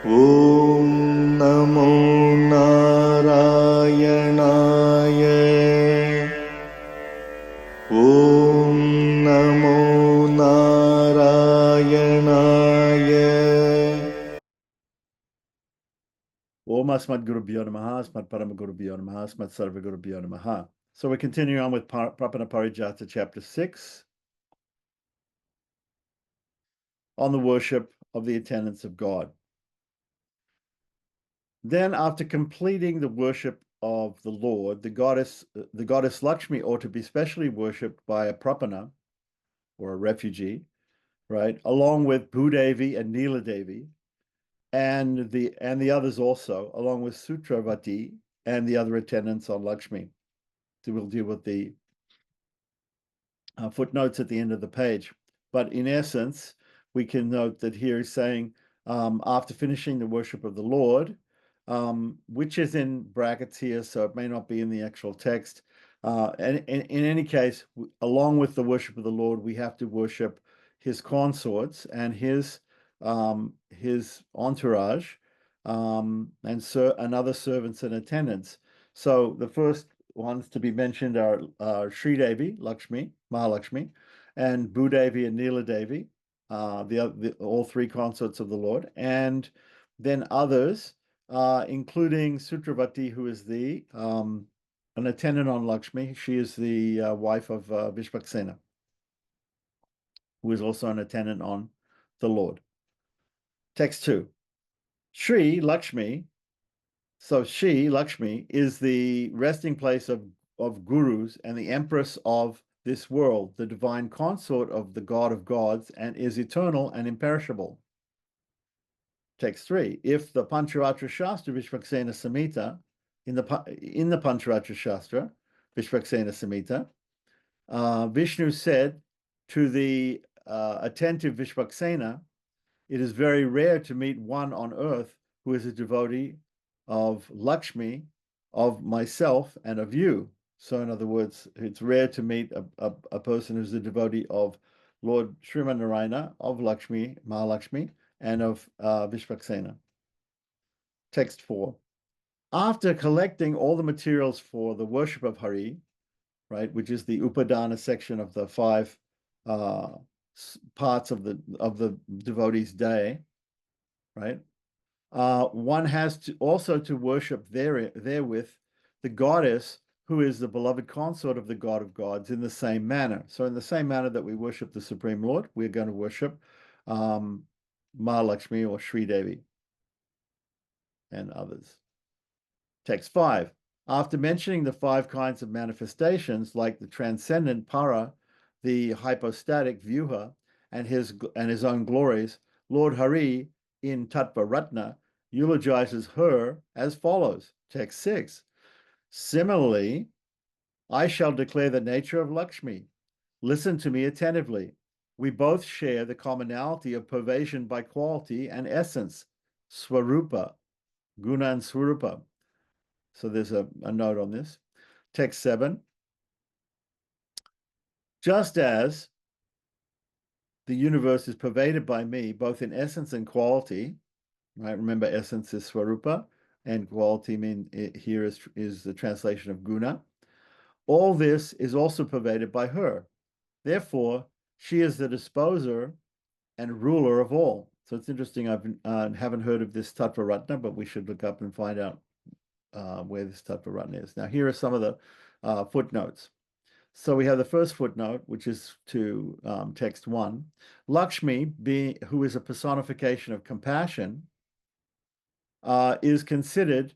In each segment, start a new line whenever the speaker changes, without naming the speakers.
ॐ नमो नारायणाय ॐ नमो नारायणाय
Om Asmat Gurubhyo Namaha, Asmat Parama Gurubhyo Namaha, Asmat Sarva Gurubhyo Namaha. So we continue on with Prapanna Parijata, chapter 6, on the worship of the attendants of God. Then, after completing the worship of the Lord, the goddess Lakshmi ought to be specially worshipped by a Prapanna, or a refugee, right, along with Bhudevi and Neela Devi, and the others also, along with Sutravati and the other attendants on Lakshmi. So we'll deal with the footnotes at the end of the page. But in essence, we can note that here he's saying, after finishing the worship of the Lord, which is in brackets here, so it may not be in the actual text. And in any case, along with the worship of the Lord, we have to worship his consorts and his entourage, and other servants and attendants. So the first ones to be mentioned are Sri Devi, Lakshmi, Mahalakshmi, and Bhudevi and Neela Devi, all three consorts of the Lord, and then others, including Sutravati, who is an attendant on Lakshmi. She is the wife of Vishvaksena, who is also an attendant on the Lord. Text 2. Sri Lakshmi. So she, Lakshmi, is the resting place of gurus and the empress of this world, the divine consort of the God of gods, and is eternal and imperishable. Text 3. If the Pancharatra Shastra Vishvaksena Samhita, in the Pancharatra Shastra Vishvaksena Samhita, Vishnu said to the attentive Vishvaksena, "It is very rare to meet one on earth who is a devotee of Lakshmi, of myself, and of you." So in other words, it's rare to meet a person who's a devotee of Lord Sriman Narayana, of Lakshmi, Mahalakshmi, and of Vishvaksena. Text 4. After collecting all the materials for the worship of Hari, right, which is the Upadana section of the 5 parts of the devotee's day, right? One has to also to worship therewith the goddess who is the beloved consort of the God of gods in the same manner. So in the same manner that we worship the Supreme Lord, we're going to worship Mahalakshmi or Sri Devi and others. Text 5. After mentioning the 5 kinds of manifestations, like the transcendent para, the hypostatic vyuha, and his own glories, Lord Hari in Tattva Ratna eulogizes her as follows. Text 6. Similarly, I shall declare the nature of Lakshmi. Listen to me attentively. We both share the commonality of pervasion by quality and essence, Swarupa, Guna and Swarupa. So there's a note on this. Text 7. Just as the universe is pervaded by me, both in essence and quality, right? Remember, essence is Swarupa, and quality here is the translation of Guna. All this is also pervaded by her. Therefore, she is the disposer and ruler of all. So it's interesting. I haven't heard of this Tattva Ratna, but we should look up and find out where this Tattva Ratna is. Now, here are some of the footnotes. So we have the first footnote, which is to text 1. Lakshmi, who is a personification of compassion, is considered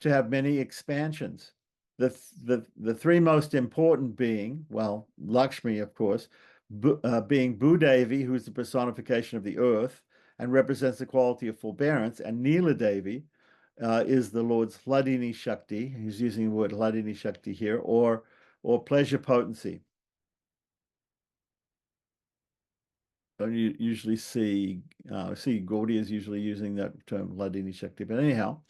to have many expansions. The 3 most important being, well, Lakshmi, of course, being Bhudevi, who is the personification of the earth and represents the quality of forbearance, and Neela Devi is the Lord's Hladini Shakti. He's using the word Hladini Shakti here, or pleasure potency. Don't you usually see Gaudiya is usually using that term Hladini Shakti. But anyhow,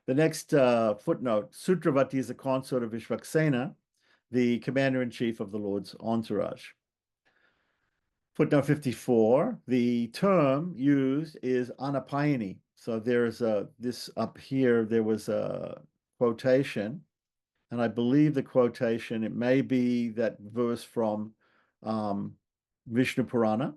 the next footnote, Sutravati is a consort of Vishvaksena, the commander-in-chief of the Lord's entourage. Footnote 54, the term used is Anapayani. So there's this up here, there was a quotation, and I believe the quotation, it may be that verse from um, Vishnu Purana,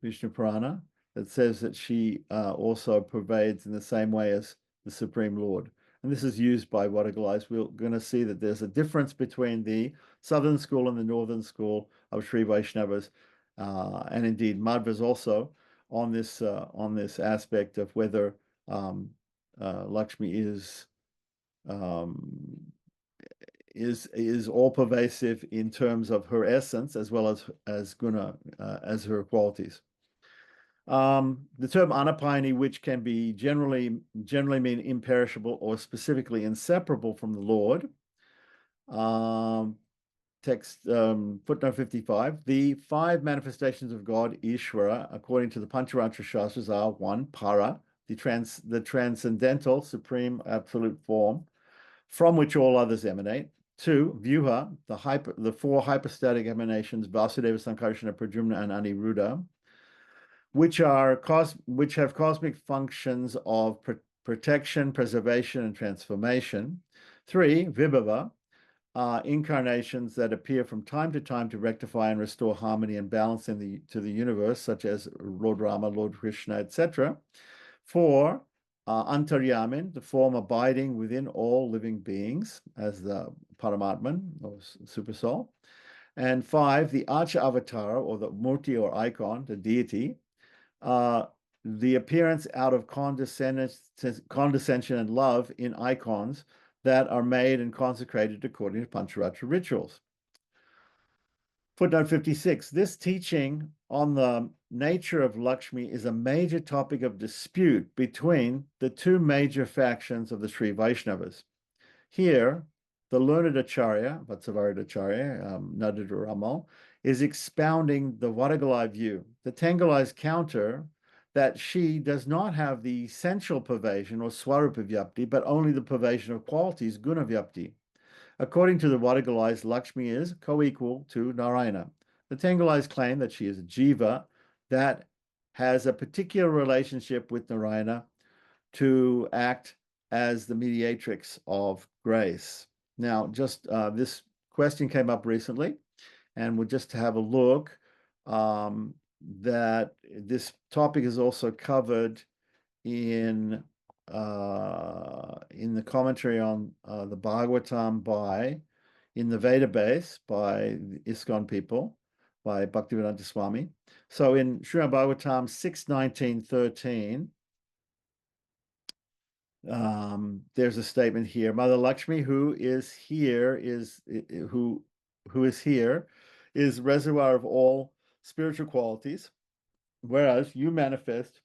that says that she also pervades in the same way as the Supreme Lord. And this is used by Wadagalais. We're going to see that there's a difference between the southern school and the northern school of Sri Vaishnavas, and indeed Madhvas also on this aspect of whether Lakshmi um, is all pervasive in terms of her essence as well as guna, as her qualities. The term anapayani, which can be generally mean imperishable or specifically inseparable from the Lord. Text footnote 55. The five manifestations of God, Ishvara, according to the Pancharantra Shastras, are: one, para, the transcendental, supreme, absolute form, from which all others emanate. Two, Vyuha, the four hypostatic emanations, Vasudeva, Sankarsana, Pradyumna, and Aniruddha, which have cosmic functions of protection, preservation, and transformation. Three, Vibhava, incarnations that appear from time to time to rectify and restore harmony and balance to the universe, such as Lord Rama, Lord Krishna, etc. Four, Antaryamin, the form abiding within all living beings as the Paramatman or Super Soul. And five, the Archa Avatar, or the Murti or icon, the deity, the appearance out of condescension and love in icons that are made and consecrated according to Pancharatra rituals. Footnote 56. This teaching on the nature of Lakshmi is a major topic of dispute between the two major factions of the Sri Vaishnavas. Here, the learned Acharya, Vatsavarita Acharya, Nadadhur Ramal, is expounding the Vadagalai view. The Tengalai's counter that she does not have the essential pervasion or Swarupa Vyapti, but only the pervasion of qualities, Guna Vyapti. According to the Vadagalais, Lakshmi is co-equal to Narayana. The Tengalais claim that she is a jiva that has a particular relationship with Narayana to act as the mediatrix of grace. Now, just this question came up recently, and we'll just have a look that this topic is also covered in the commentary on the Bhagavatam in the Veda base by the ISKCON people, by Bhaktivedanta Swami. So in Srimad Bhagavatam 6:19-13, there's a statement here: Mother Lakshmi, who is here, is reservoir of all spiritual qualities, whereas you manifest,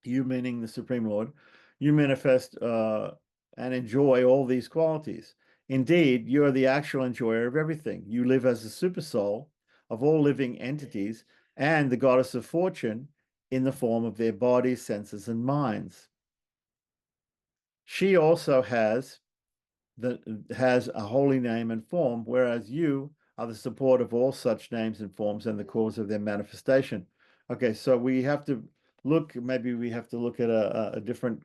you meaning the Supreme Lord, you manifest and enjoy all these qualities. Indeed, you are the actual enjoyer of everything. You live as the super soul of all living entities and the goddess of fortune in the form of their bodies, senses, and minds. She also has a holy name and form, whereas you are the support of all such names and forms and the cause of their manifestation. Okay, so we have to look, maybe we have to look at a different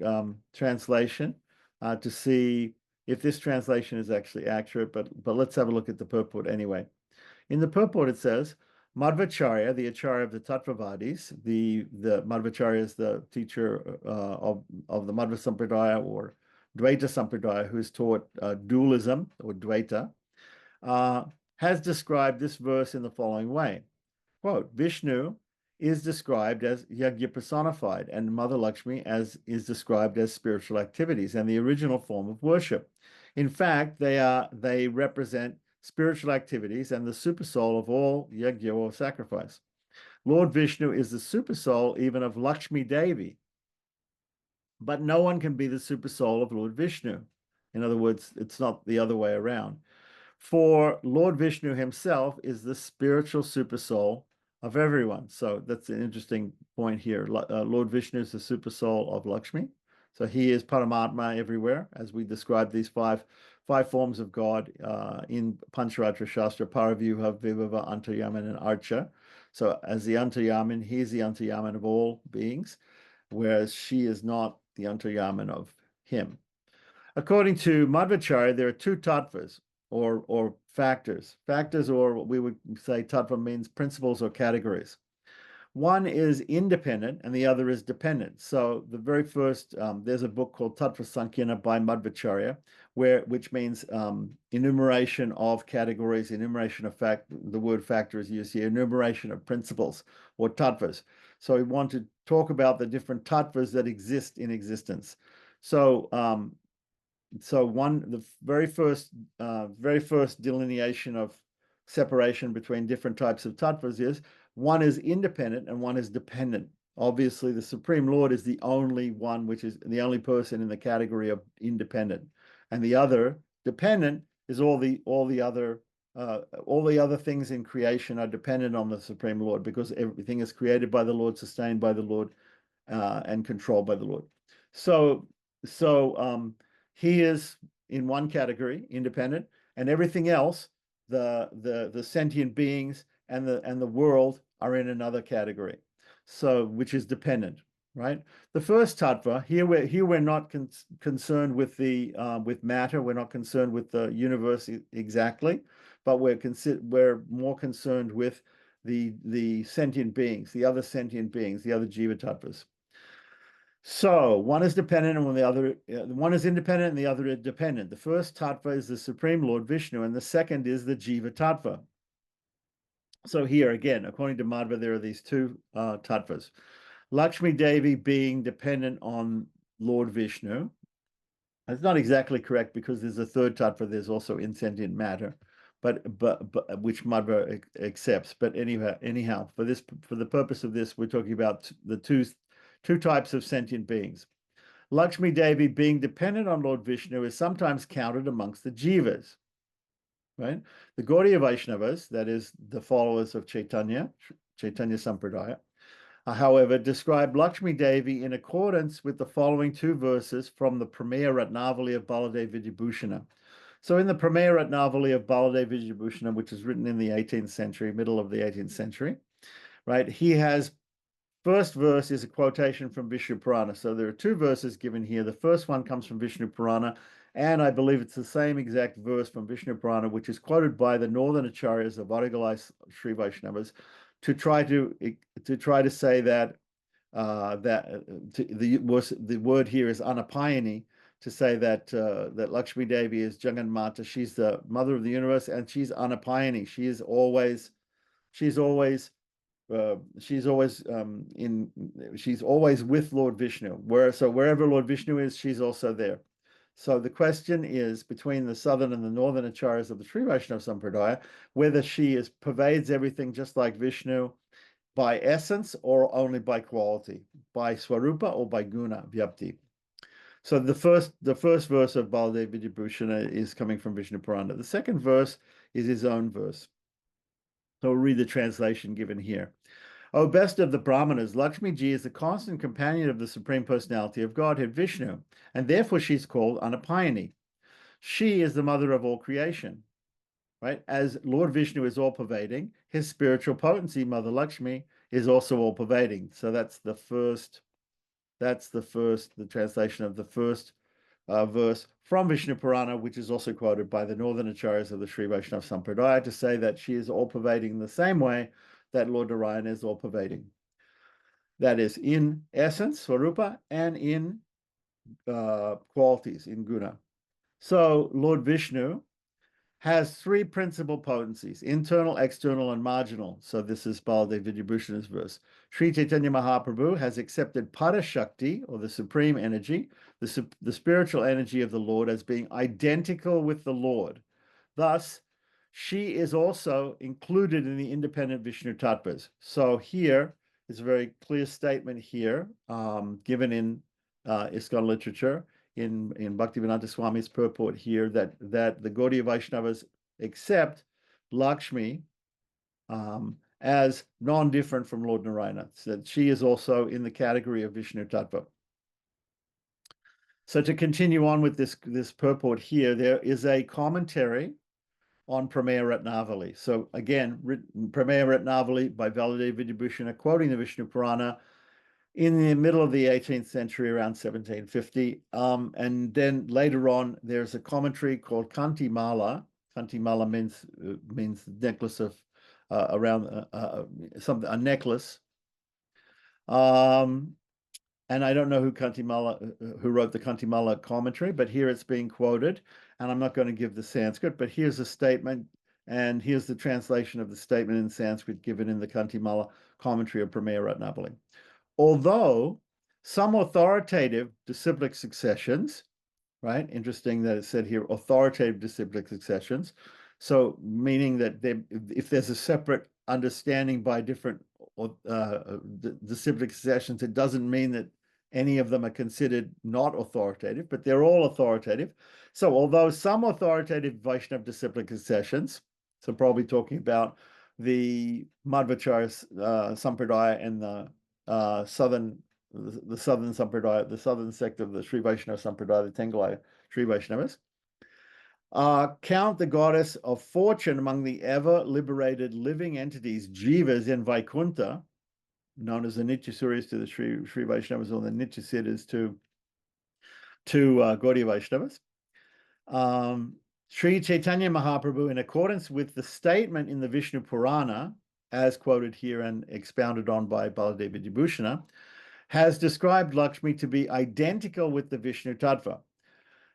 translation to see if this translation is actually accurate, but let's have a look at the purport anyway. In the purport, it says, Madhvacharya, the Acharya of the Tattvavadis, the Madhvacharya is the teacher of the Madhva Sampradaya or Dvaita Sampradaya, who's taught dualism or Dvaita, has described this verse in the following way. Quote, Vishnu is described as Yajna personified, and Mother Lakshmi is described as spiritual activities and the original form of worship. In fact, they represent spiritual activities and the super soul of all yajna or sacrifice. Lord Vishnu is the super soul even of Lakshmi Devi, but no one can be the super soul of Lord Vishnu. In other words, it's not the other way around. For Lord Vishnu himself is the spiritual super soul of everyone. So that's an interesting point here. Lord Vishnu is the super soul of Lakshmi. So he is Paramatma everywhere, as we describe these five forms of God in Pancharatra Shastra: Paravyuha, Vibhava, Antaryaman, and Archa. So as the Antaryaman, he is the Antaryaman of all beings. whereas she is not the Antaryaman of him. According to Madhvacharya, there are two tattvas, or factors. Factors, or what we would say tattva means principles or categories. One is independent and the other is dependent. So the very first, there's a book called Tattva Sankirna by Madhvacharya, which means enumeration of categories, enumeration of the word factor is used here, enumeration of principles or tattvas. So we want to talk about the different tattvas that exist in existence. So the very first delineation of separation between different types of tattvas is one is independent and one is dependent. Obviously, the Supreme Lord is the only one, which is the only person in the category of independent, and the other dependent is all the other things in creation are dependent on the Supreme Lord, because everything is created by the Lord, sustained by the Lord, and controlled by the Lord. So he is in one category, independent, and everything else, the sentient beings and the world, are in another category, so which is dependent, right? The first tattva here, we're not concerned with with matter. We're not concerned with the universe exactly, but we're more concerned with the sentient beings, the other sentient beings, the other jiva tattvas. So one is dependent and one is independent and the other is dependent. The first tattva is the Supreme Lord Vishnu, and the second is the jiva tattva. So here again, according to Madhva, there are these two tattvas. Lakshmi Devi being dependent on Lord Vishnu. It's not exactly correct, because there's a third tattva. There's also insentient matter, but which Madhva accepts. But anyhow, for the purpose of this, we're talking about the two types of sentient beings. Lakshmi Devi being dependent on Lord Vishnu is sometimes counted amongst the jivas, right? The Gaudiya Vaishnavas, that is the followers of Chaitanya Sampradaya, however, describe Lakshmi Devi in accordance with the following two verses from the Prameya Ratnavali of Baladev Vidyabhushana. So in the Prameya Ratnavali of Baladev Vidyabhushana, which is written in the 18th century, middle of the 18th century, right? He has, first verse is a quotation from Vishnu Purana. So there are two verses given here. The first one comes from Vishnu Purana, and I believe it's the same exact verse from Vishnu Purana, which is quoted by the northern acharyas of Arigalai Sri Vaishnavas to try to say that the word here is anapayani, to say that that Lakshmi Devi is Jaganmata. She's the mother of the universe, and she's anapayani. She's always with Lord Vishnu. Wherever Lord Vishnu is, she's also there. So the question is, between the southern and the northern acharyas of the Sri Vaishnava Sampradaya, whether she pervades everything just like Vishnu by essence or only by quality, by swarupa or by guna, vyapti. So the first verse of Baladev Vidyabhushana is coming from Vishnu Purana. The second verse is his own verse. So we'll read the translation given here. O best of the Brahmanas, Lakshmi Ji is the constant companion of the Supreme Personality of Godhead, Vishnu, and therefore she's called Anapayani. She is the mother of all creation, right? As Lord Vishnu is all-pervading, his spiritual potency, Mother Lakshmi, is also all-pervading. So that's the translation of the first verse from Vishnu Purana, which is also quoted by the northern acharyas of the Sri Vaishnava Sampradaya, to say that she is all-pervading in the same way that Lord Narayan is all-pervading. That is, in essence, Swarupa, and in qualities, in guna. So Lord Vishnu has three principal potencies: internal, external, and marginal. So this is Baladev Vidyabhushana's verse. Sri Chaitanya Mahaprabhu has accepted Parashakti, or the supreme energy, the spiritual energy of the Lord, as being identical with the Lord. Thus, she is also included in the independent Vishnu tattvas. So here is a very clear statement here, given in ISKCON literature, in Bhaktivedanta Swami's purport here, that the Gaudiya Vaishnavas accept Lakshmi as non-different from Lord Narayana, so that she is also in the category of Vishnu Tattva. So to continue on with this purport here, there is a commentary on Prameya Ratnavali. So again, Prameya Ratnavali by Baladev Vidyabhushana, quoting the Vishnu Purana, in the middle of the 18th century, around 1750. And then later on, there's a commentary called Kanti Mala. Kanti Mala means necklace of around something, a necklace. And I don't know who wrote the Kanti Mala commentary, but here it's being quoted, and I'm not going to give the Sanskrit, but here's a statement, and here's the translation of the statement in Sanskrit given in the Kanti Mala commentary of Prameya Ratnavali. Although some authoritative disciplic successions, right? Interesting that it said here authoritative disciplic successions. So meaning that if there's a separate understanding by different disciplic successions, it doesn't mean that any of them are considered not authoritative, but they're all authoritative. So although some authoritative Vaishnava disciplic successions, so probably talking about the Madhvacharya Sampradaya and the southern Sampradaya, the southern sect of the Sri Vaishnava Sampradaya, the Tengalaya Sri Vaishnavas, count the goddess of fortune among the ever-liberated living entities, jivas in Vaikuntha, known as the Nityasuris to the Sri Vaishnavas, or the Nityasiddhas to Gaudiya Vaishnavas. Sri Chaitanya Mahaprabhu, in accordance with the statement in the Vishnu Purana, as quoted here and expounded on by Baladevi Vibhushana, has described Lakshmi to be identical with the Vishnu Tattva.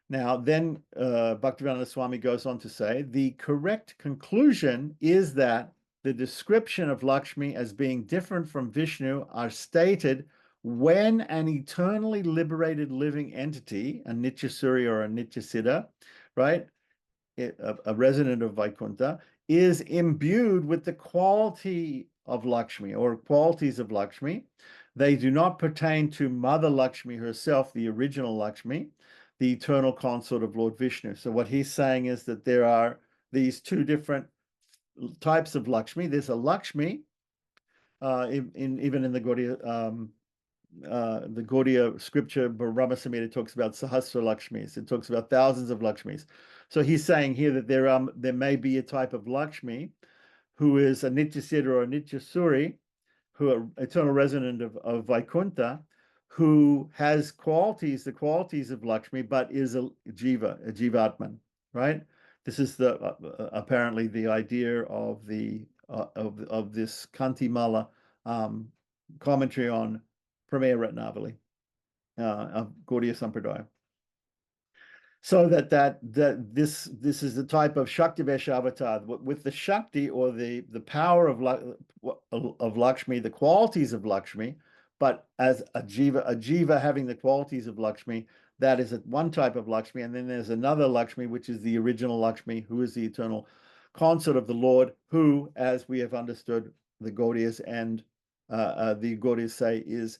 Now, then Bhaktivedanta Swami goes on to say, the correct conclusion is that the description of Lakshmi as being different from Vishnu are stated when an eternally liberated living entity, a Nityasuri or a Nityasiddha, right, a resident of Vaikuntha, is imbued with the quality of Lakshmi or qualities of Lakshmi. They do not pertain to Mother Lakshmi herself, the original Lakshmi, the eternal consort of Lord Vishnu. So what he's saying is that there are these two different types of Lakshmi. There's a Lakshmi, even in the Gaudiya scripture, Brahma Samhita talks about Sahasra Lakshmis. It talks about thousands of Lakshmis. So he's saying here that there may be a type of Lakshmi who is a Nityasiddha or a Nityasuri, who are eternal resident of Vaikuntha, who has the qualities of Lakshmi, but is a Jivatman, right? This is apparently the idea of this Kanti Mala commentary on Prameya Ratnavali of Gaudiya Sampradaya. So this is the type of Shakti Vesha with the Shakti or the power of Lakshmi, the qualities of Lakshmi, but as a jiva having the qualities of Lakshmi, that is one type of Lakshmi, and then there's another Lakshmi, which is the original Lakshmi, who is the eternal consort of the Lord, who, as we have understood, the Gaudiyas and the Gaudiyas say is,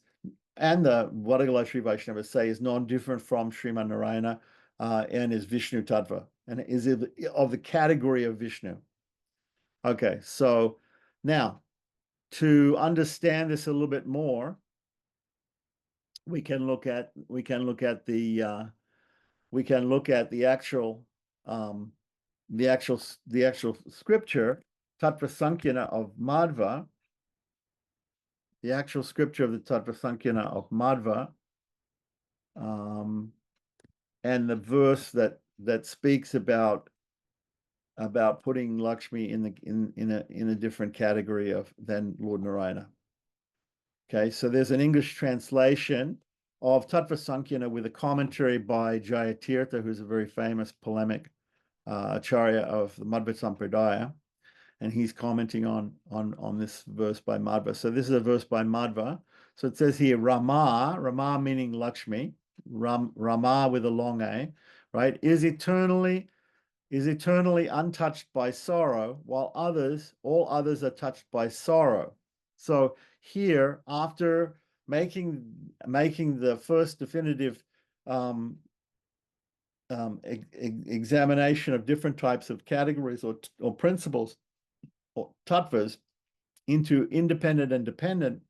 and the Vadagala Sri Vaishnavas say is non-different from Sriman Narayana, and is Vishnu Tattva, and is of the category of Vishnu. Okay, so now to understand this a little bit more, we can look at the actual scripture, Tattva Sankhya of Madhva, the actual scripture of the Tattva Sankhya of Madhva, and the verse that speaks about putting Lakshmi in a different category than Lord Narayana. Okay, so there's an English translation of Tattva Sankhya with a commentary by Jayatirtha, who's a very famous polemic acharya of the Madhva Sampradaya, and he's commenting on this verse by Madhva. So this is a verse by Madhva. So it says here, Rama meaning Lakshmi, Rama with a long A, right, is eternally untouched by sorrow, while all others are touched by sorrow. So here, after making the first definitive examination of different types of categories or principles or tattvas into independent and dependent,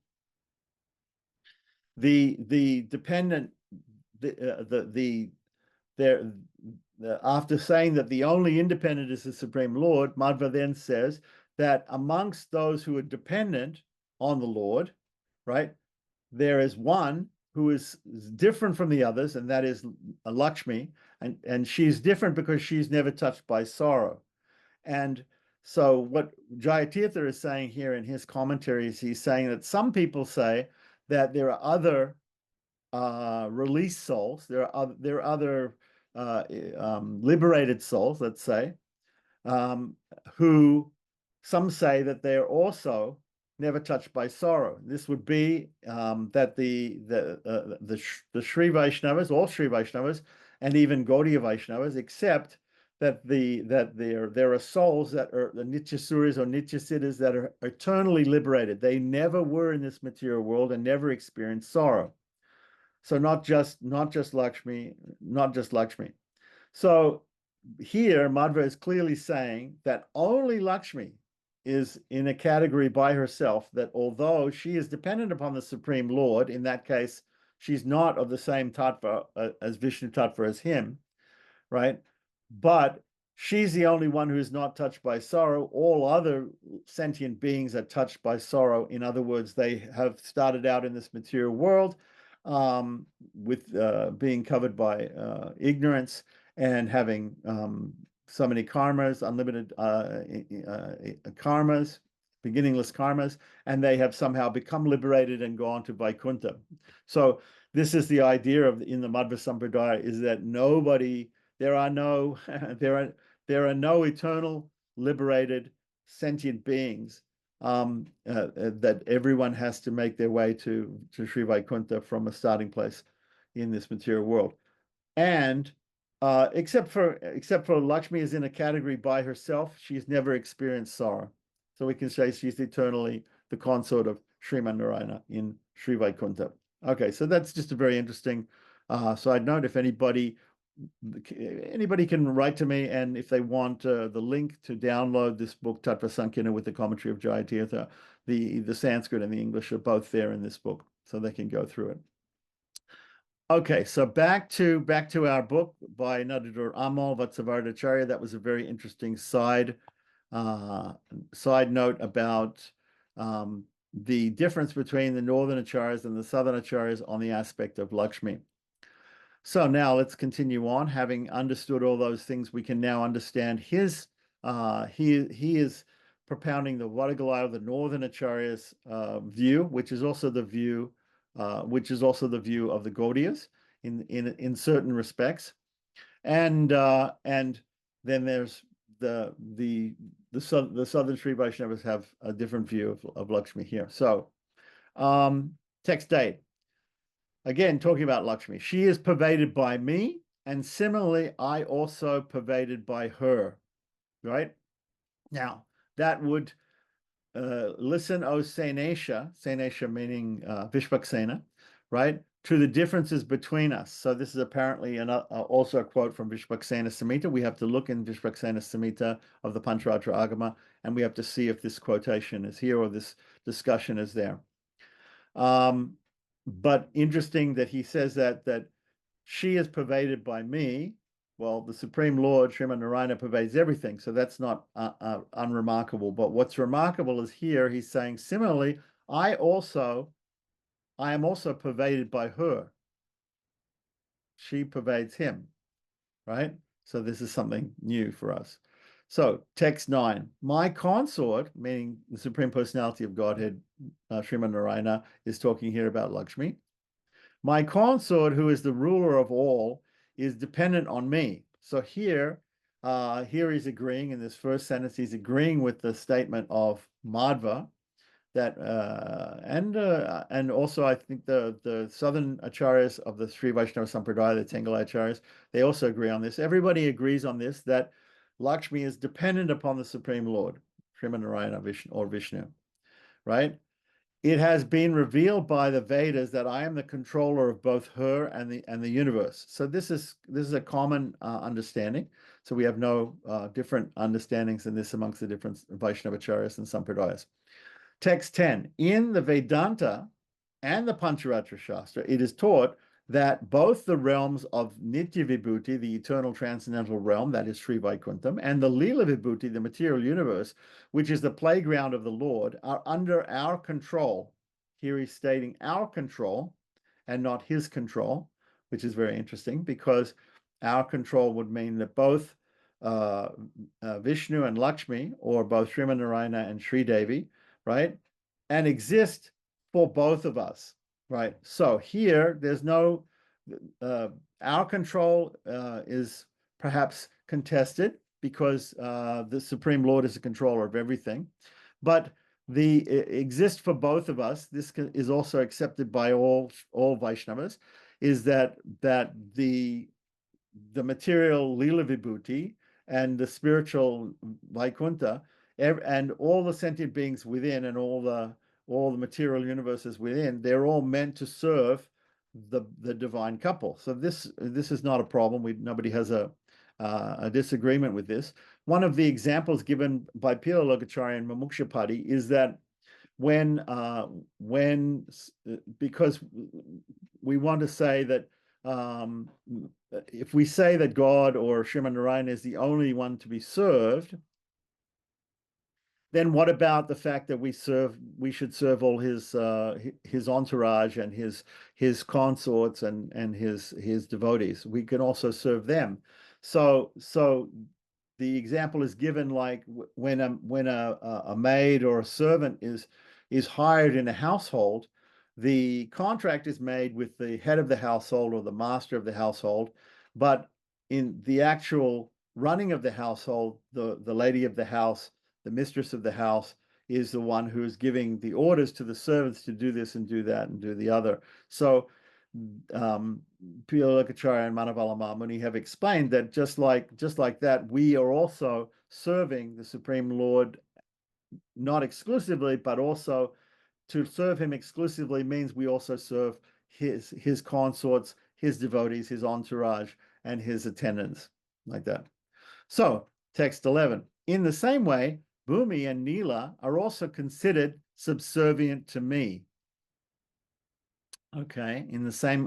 after saying that the only independent is the Supreme Lord, Madhva then says that amongst those who are dependent on the Lord, right, there is one who is different from the others, and that is Lakshmi, and she's different because she's never touched by sorrow. And so what Jayatirtha is saying here in his commentaries, he's saying that some people say that there are other released souls, there are other liberated souls, let's say, who some say that they're also never touched by sorrow. This would be that the Sri Vaishnavas, all Sri Vaishnavas, and even Gaudiya Vaishnavas, except that there are souls that are the Nityasuras or Nityasiddhas that are eternally liberated. They never were in this material world and never experienced sorrow. So not just Lakshmi, not just Lakshmi. So here, Madhva is clearly saying that only Lakshmi is in a category by herself, that although she is dependent upon the Supreme Lord, in that case, she's not of the same tattva as Vishnu tattva as him, right? But she's the only one who is not touched by sorrow. All other sentient beings are touched by sorrow. In other words, they have started out in this material world with being covered by ignorance and having so many karmas, unlimited karmas, beginningless karmas, and they have somehow become liberated and gone to Vaikuntha. So this is the idea of in the Madhva Sampradaya, is that there are no eternal liberated sentient beings, that everyone has to make their way to Sri Vaikuntha from a starting place in this material world. And except for Lakshmi is in a category by herself, she's never experienced sorrow. So we can say she's eternally the consort of Sriman Narayana in Sri Vaikuntha. Okay, so that's just a very interesting side note. If anybody can write to me, and if they want the link to download this book, Tattva Sankirna, with the commentary of Jayatirtha, the Sanskrit and the English are both there in this book, so they can go through it. Okay, so back to our book by Nadadur Amal Vatsavardacharya. That was a very interesting side note about the difference between the northern acharyas and the southern acharyas on the aspect of Lakshmi. So now let's continue on. Having understood all those things, we can now understand his. He is propounding the Vadagalaya, the northern acharyas view, which is also the view of the Gaudiyas in certain respects, and then there's the southern Sri Vaishnavas have a different view of Lakshmi here. So text 8. Again, talking about Lakshmi, she is pervaded by me, and similarly, I also pervaded by her, right? Now, that would listen, O Senesha meaning Vishvaksena, right, to the differences between us. So this is apparently also a quote from Vishvaksena Samhita. We have to look in Vishvaksena Samhita of the Pancharatra Agama, and we have to see if this quotation is here or this discussion is there. But interesting that he says that she is pervaded by me. Well, the Supreme Lord, Sriman Narayana, pervades everything, so that's not unremarkable. But what's remarkable is here he's saying, similarly, I am also pervaded by her. She pervades him, right? So this is something new for us. So text 9, my consort, meaning the Supreme Personality of Godhead, Sriman Narayana, is talking here about Lakshmi. My consort, who is the ruler of all, is dependent on me. So here he's agreeing in this first sentence, he's agreeing with the statement of Madhva, that and also I think the southern acharyas of the Sri Vaishnava Sampradaya, the Tengalaya acharyas, they also agree on this. Everybody agrees on this, that Lakshmi is dependent upon the Supreme Lord, Sriman Narayana or Vishnu, right? It has been revealed by the Vedas that I am the controller of both her and the universe. So this is a common understanding. So we have no different understandings in this amongst the different Vaishnava acharyas and Sampradayas. Text 10, in the Vedanta and the Pancharatra Shastra, it is taught that both the realms of Nitya Vibhuti, the eternal transcendental realm, that is Sri Vaikuntham, and the Leela Vibhuti, the material universe, which is the playground of the Lord, are under our control. here he's stating our control and not his control, which is very interesting because our control would mean that both Vishnu and Lakshmi, or both Srimanarayana and Sri Devi, right, and exist for both of us, right? So here, there's no, our control is perhaps contested because the Supreme Lord is the controller of everything, but the exist for both of us. This is also accepted by all Vaishnavas. Is that the material Lila Vibhuti and the spiritual Vaikuntha and all the sentient beings within and all the material universes within, they're all meant to serve the divine couple. So this is not a problem. Nobody has a disagreement with this. One of the examples given by Pila Lokacharya and Mamukshapati is that when because we want to say that if we say that God or Sriman Narayana is the only one to be served, then what about the fact that we should serve all his entourage and his consorts and his devotees? We can also serve them. So the example is given like when a maid or a servant is hired in a household, the contract is made with the head of the household or the master of the household, but in the actual running of the household, the lady of the house, the mistress of the house, is the one who is giving the orders to the servants to do this and do that and do the other. So Pilakacharya and Manavala Muni have explained that just like that, we are also serving the Supreme Lord, not exclusively, but also to serve him exclusively means we also serve his consorts, his devotees, his entourage, and his attendants, like that. So, text 11. In the same way, Bhumi and Nila are also considered subservient to me. Okay, in the same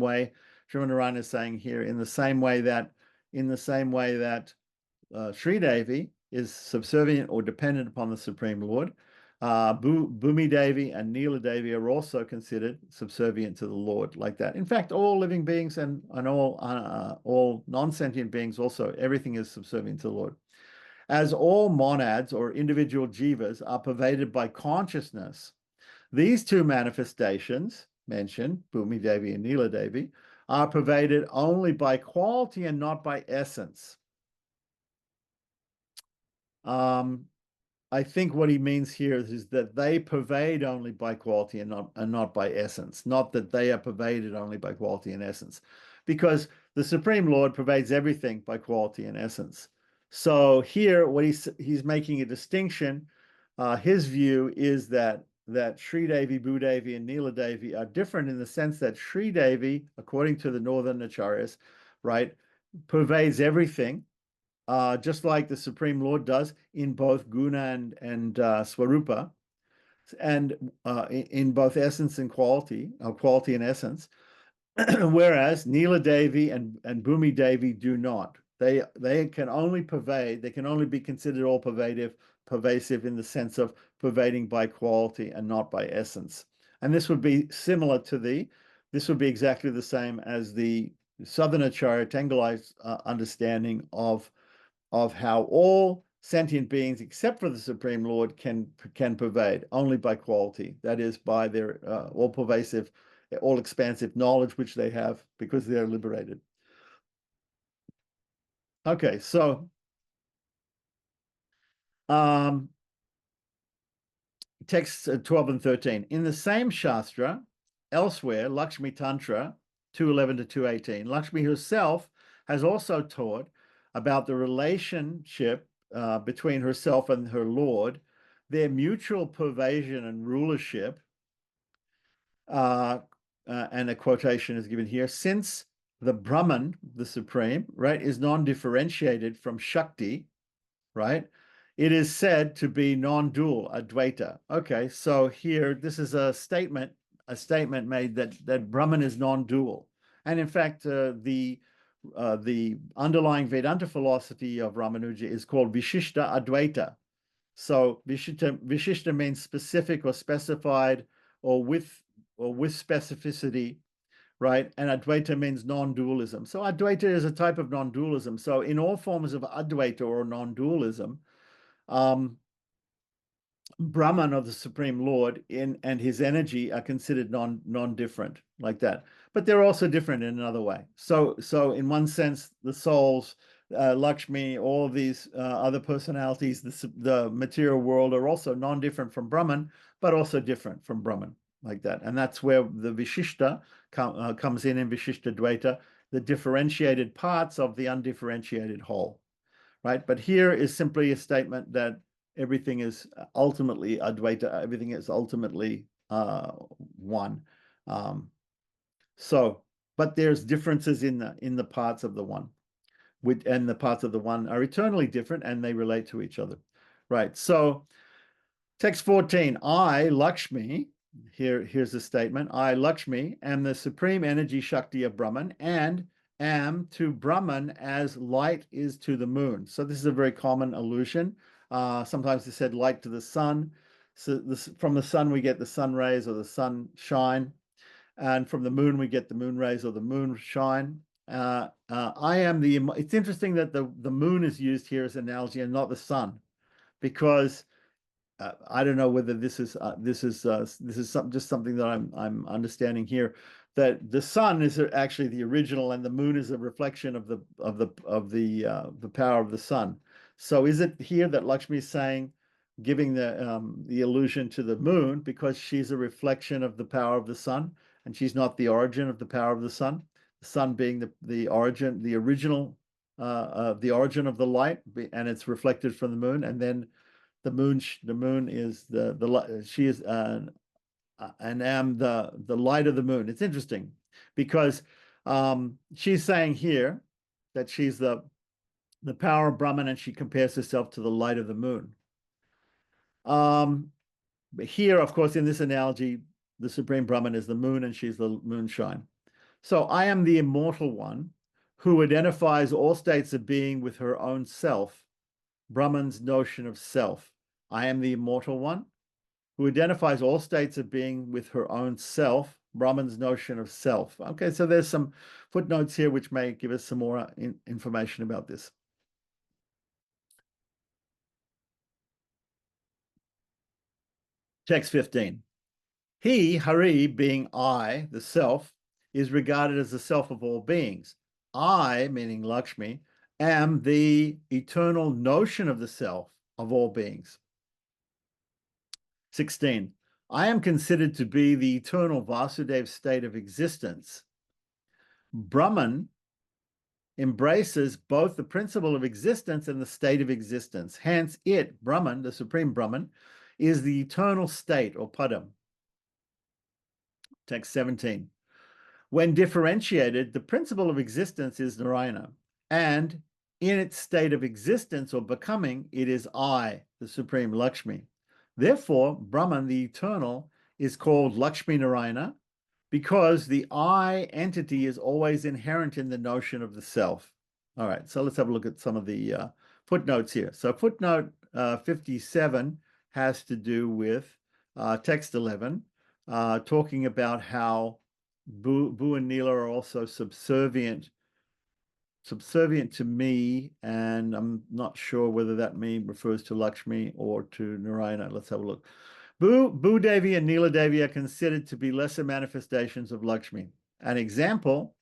way, Srimanarayana is saying here, in the same way that Sri Devi is subservient or dependent upon the Supreme Lord, Bhumi Devi and Nila Devi are also considered subservient to the Lord, like that. In fact, all living beings and all non-sentient beings also, everything is subservient to the Lord. As all monads or individual jivas are pervaded by consciousness, these two manifestations mentioned, Bhumi Devi and Nila Devi, are pervaded only by quality and not by essence. I think what he means here is that they pervade only by quality and not by essence, not that they are pervaded only by quality and essence, because the Supreme Lord pervades everything by quality and essence. So here, what he's making a distinction. His view is that Sri Devi, Bhudevi, and Nila Devi are different in the sense that Sri Devi, according to the Northern Acharyas, right, pervades everything, just like the Supreme Lord does in both Guna and Swarupa, and in both essence and quality, quality and essence, whereas Nila Devi and Bhumi Devi do not. They can only pervade, they can only be considered all pervasive in the sense of pervading by quality and not by essence. And this would be similar to this would be exactly the same as the Southern Acharya Tengalai's understanding of how all sentient beings, except for the Supreme Lord, can pervade only by quality. That is, by their all-pervasive, all-expansive knowledge which they have because they're liberated. Okay, so texts 12 and 13. In the same Shastra, elsewhere, Lakshmi Tantra 211 to 218, Lakshmi herself has also taught about the relationship between herself and her Lord, their mutual pervasion and rulership, and a quotation is given here, since the Brahman, the Supreme, right, is non-differentiated from Shakti, right, it is said to be non-dual, Advaita. Okay, so here, this is a statement made that Brahman is non-dual. And in fact, the underlying Vedanta philosophy of Ramanuja is called Vishishta Advaita. So Vishishta means specific or specified or with specificity, right? And Advaita means non-dualism. So Advaita is a type of non-dualism. So in all forms of Advaita or non-dualism, Brahman, or the Supreme Lord, and his energy are considered non-different, like that. But they're also different in another way. So in one sense, the souls, Lakshmi, all these other personalities, the material world, are also non-different from Brahman, but also different from Brahman, like that. And that's where the Vishishta comes in Vishishta Dvaita, the differentiated parts of the undifferentiated whole, right? But here is simply a statement that everything is ultimately Advaita, everything is ultimately one. But there's differences in the parts of the one, and the parts of the one are eternally different, and they relate to each other, right? So text 14, I, Lakshmi, here's a statement, I, Lakshmi, am the supreme energy Shakti of Brahman, and am to Brahman as light is to the moon. So this is a very common allusion. Sometimes they said light to the sun. So from the sun we get the sun rays or the sunshine, and from the moon we get the moon rays or the moonshine. I am the. It's interesting that the moon is used here as an analogy and not the sun, because I don't know whether this is just something that I'm understanding here, that the sun is actually the original and the moon is a reflection of the power of the sun. So is it here that Lakshmi is saying, giving the allusion to the moon because she's a reflection of the power of the sun, and she's not the origin of the power of the sun? The sun being the origin, the original, the origin of the light, and it's reflected from the moon, and then the moon is she is and am the light of the moon. It's interesting because she's saying here that she's the power of Brahman, and she compares herself to the light of the moon. But here, of course, in this analogy, the Supreme Brahman is the moon and she's the moonshine. So I am the immortal one who identifies all states of being with her own self, Brahman's notion of self. I am the immortal one who identifies all states of being with her own self, Brahman's notion of self. Okay, so there's some footnotes here which may give us some more information about this. Text 15. He, Hari, being I, the self, is regarded as the self of all beings. I, meaning Lakshmi, am the eternal notion of the self of all beings. 16. I am considered to be the eternal Vasudev state of existence. Brahman embraces both the principle of existence and the state of existence. Hence, it, Brahman, the Supreme Brahman, is the eternal state or padam. Text 17. When differentiated, the principle of existence is Narayana, and in its state of existence or becoming, it is I, the Supreme Lakshmi. Therefore, Brahman, the eternal, is called Lakshmi Narayana, because the I entity is always inherent in the notion of the self. All right, so let's have a look at some of the footnotes here. So footnote 57 has to do with text 11, talking about how Bu and Neela are also subservient to me, and I'm not sure whether that refers to Lakshmi or to Narayana. Let's have a look. Bu Devi and Neela Devi are considered to be lesser manifestations of Lakshmi. An example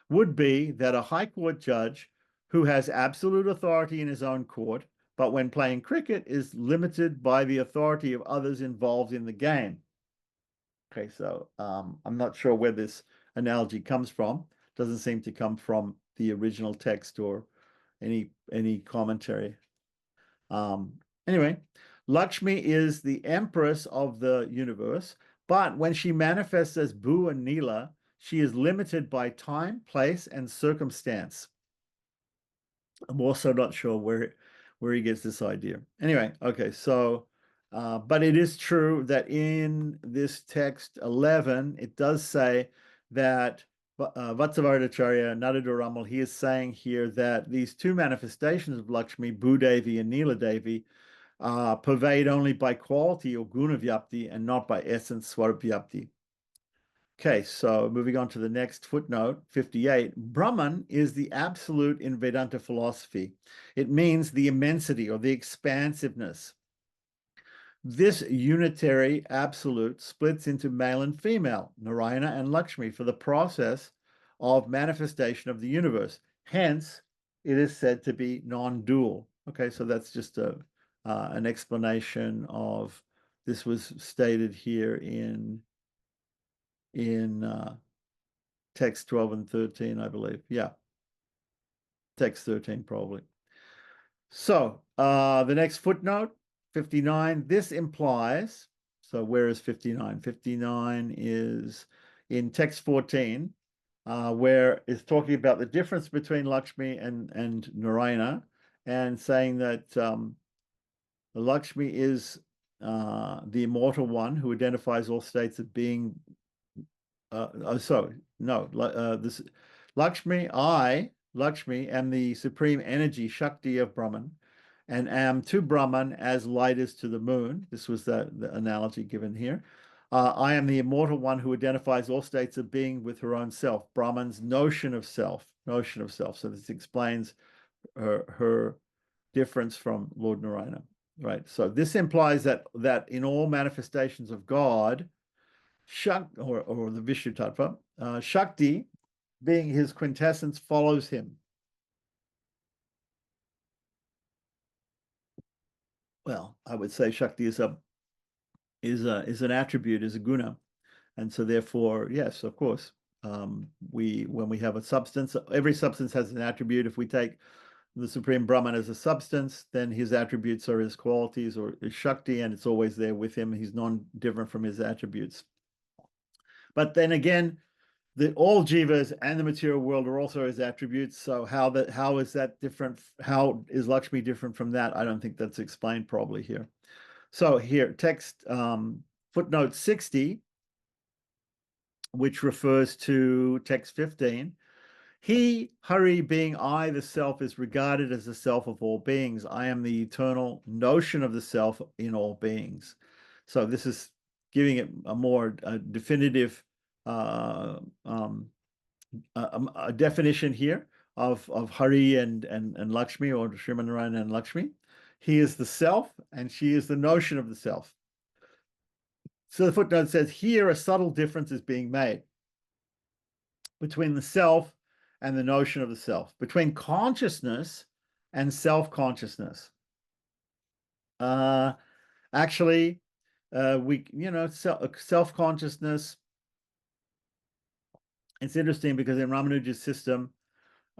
would be that a high court judge who has absolute authority in his own court, but when playing cricket is limited by the authority of others involved in the game. Okay, so I'm not sure where this analogy comes from. Doesn't seem to come from the original text or any commentary. Anyway, Lakshmi is the empress of the universe, but when she manifests as Bu and Neela, she is limited by time, place, and circumstance. I'm also not sure where he gets this idea. Anyway, okay, so but it is true that in this text 11, it does say that Vatsavardacharya, Nadaduramal, he is saying here that these two manifestations of Lakshmi, Bhudevi and Neela Devi, pervade only by quality or guna vyapti and not by essence swarup vyapti. Okay, so moving on to the next footnote, 58. Brahman is the absolute in Vedanta philosophy. It means the immensity or the expansiveness. This unitary absolute splits into male and female, Narayana and Lakshmi, for the process of manifestation of the universe. Hence, it is said to be non-dual. Okay, so that's just an explanation of this was stated here in text 12 and 13, I believe. Yeah, text 13 probably. So the next footnote, 59, this implies, so where is 59? 59 is in text 14, where it's talking about the difference between Lakshmi and Narayana, and saying that Lakshmi is the immortal one who identifies all states of being. This Lakshmi, Lakshmi, am the supreme energy, Shakti of Brahman, and am to Brahman as light is to the moon. This was the analogy given here. I am the immortal one who identifies all states of being with her own self, Brahman's notion of self. So this explains her difference from Lord Narayana, right? So this implies that in all manifestations of God, or the Vishnu Tattva, Shakti, being his quintessence, follows him. Well, I would say Shakti is an attribute, is a guna, and so therefore, yes, of course, when we have a substance, every substance has an attribute. If we take the Supreme Brahman as a substance, then his attributes are his qualities or his Shakti, and it's always there with him. He's non-different from his attributes. But then again, all jivas and the material world are also his attributes. So how is that different? How is Lakshmi different from that? I don't think that's explained probably here. So here, text footnote 60, which refers to text 15. He, Hari, being I, the self, is regarded as the self of all beings. I am the eternal notion of the self in all beings. So this is giving it a more definitive a definition here of Hari and Lakshmi, or Srimanarayana and Lakshmi. He is the self, and she is the notion of the self. So the footnote says here a subtle difference is being made between the self and the notion of the self, between consciousness and self-consciousness. Actually, self-consciousness. It's interesting because in Ramanuja's system,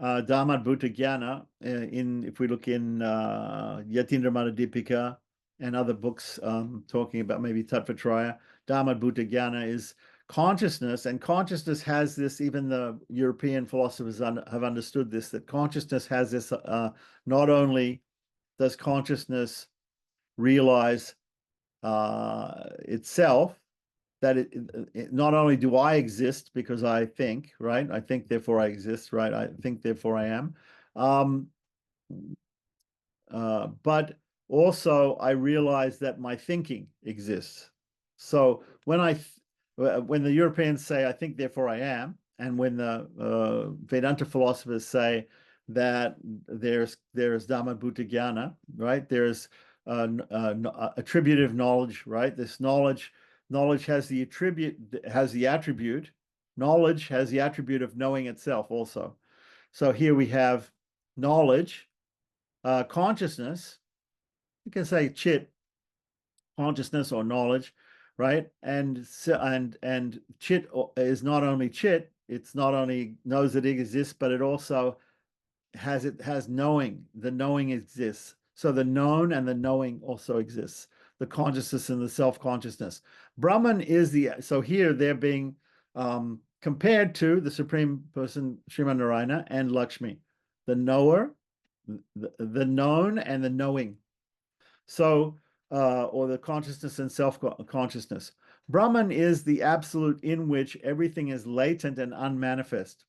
Dhamma Bhuta Jnana, if we look in Yatindra Madhudipika and other books talking about maybe Tattvatraya, Dhamma Bhuta Jnana is consciousness, and consciousness has this, even the European philosophers have understood this, that consciousness has this, not only does consciousness realize itself, that it not only do I exist because I think, right? I think, therefore I exist, right? I think, therefore I am. But also I realize that my thinking exists. So when the Europeans say, I think, therefore I am, and when the Vedanta philosophers say that there's Dhamma Bhuta Jnana, right? There's attributive knowledge, right? This knowledge has the attribute. Knowledge has the attribute of knowing itself also. So here we have knowledge, consciousness. You can say chit, consciousness or knowledge, right? And chit is not only chit. It's not only knows that it exists, but it also has knowing. The knowing exists. So the known and the knowing also exists. The consciousness and the self-consciousness. Brahman is so here they're being compared to the Supreme Person, Srimanarayana, and Lakshmi. The knower, the known, and the knowing. So, or the consciousness and self-consciousness. Brahman is the absolute in which everything is latent and unmanifest.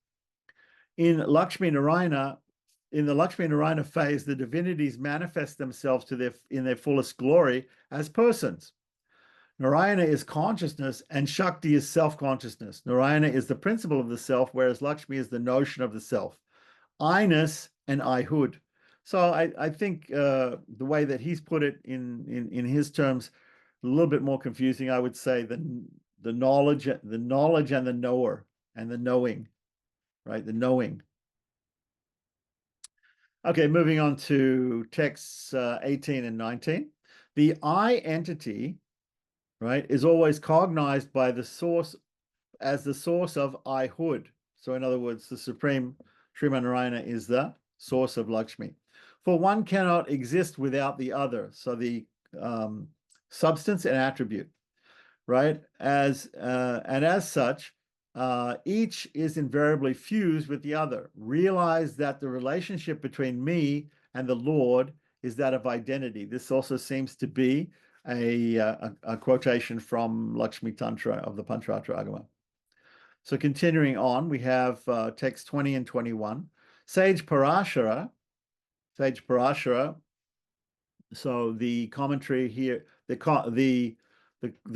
In Lakshmi Narayana, in the Lakshmi Narayana phase, the divinities manifest themselves in their fullest glory as persons. Narayana is consciousness and Shakti is self-consciousness. Narayana is the principle of the self, whereas Lakshmi is the notion of the self. I-ness and I-hood. So I think the way that he's put it in his terms, a little bit more confusing, I would say, than the knowledge and the knower and the knowing, right? The knowing. Okay, moving on to texts 18 and 19. The I entity, right, is always cognized by the source as the source of I-hood. So in other words, the Supreme Sriman Narayana is the source of Lakshmi. For one cannot exist without the other. So the substance and attribute, right? And as such, each is invariably fused with the other. Realize that the relationship between me and the Lord is that of identity. This also seems to be a quotation from Lakshmi Tantra of the Pancharatra Agama. So continuing on, we have text 20 and 21. Sage Parashara, so the commentary here, the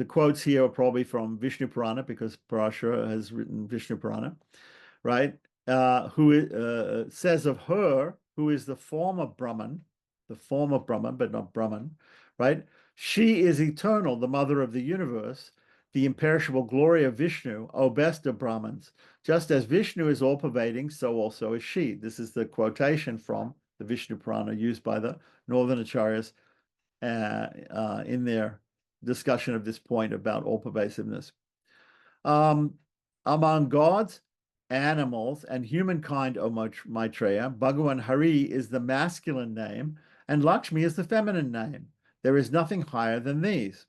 quotes here are probably from Vishnu Purana, because Parashara has written Vishnu Purana, right? Who says of her, who is the form of Brahman, but not Brahman, right? She is eternal, the mother of the universe, the imperishable glory of Vishnu, O best of Brahmins. Just as Vishnu is all-pervading, so also is she. This is the quotation from the Vishnu Purana used by the Northern Acharyas in their discussion of this point about all-pervasiveness. Among gods, animals, and humankind, O Maitreya, Bhagavan Hari is the masculine name, and Lakshmi is the feminine name. There is nothing higher than these.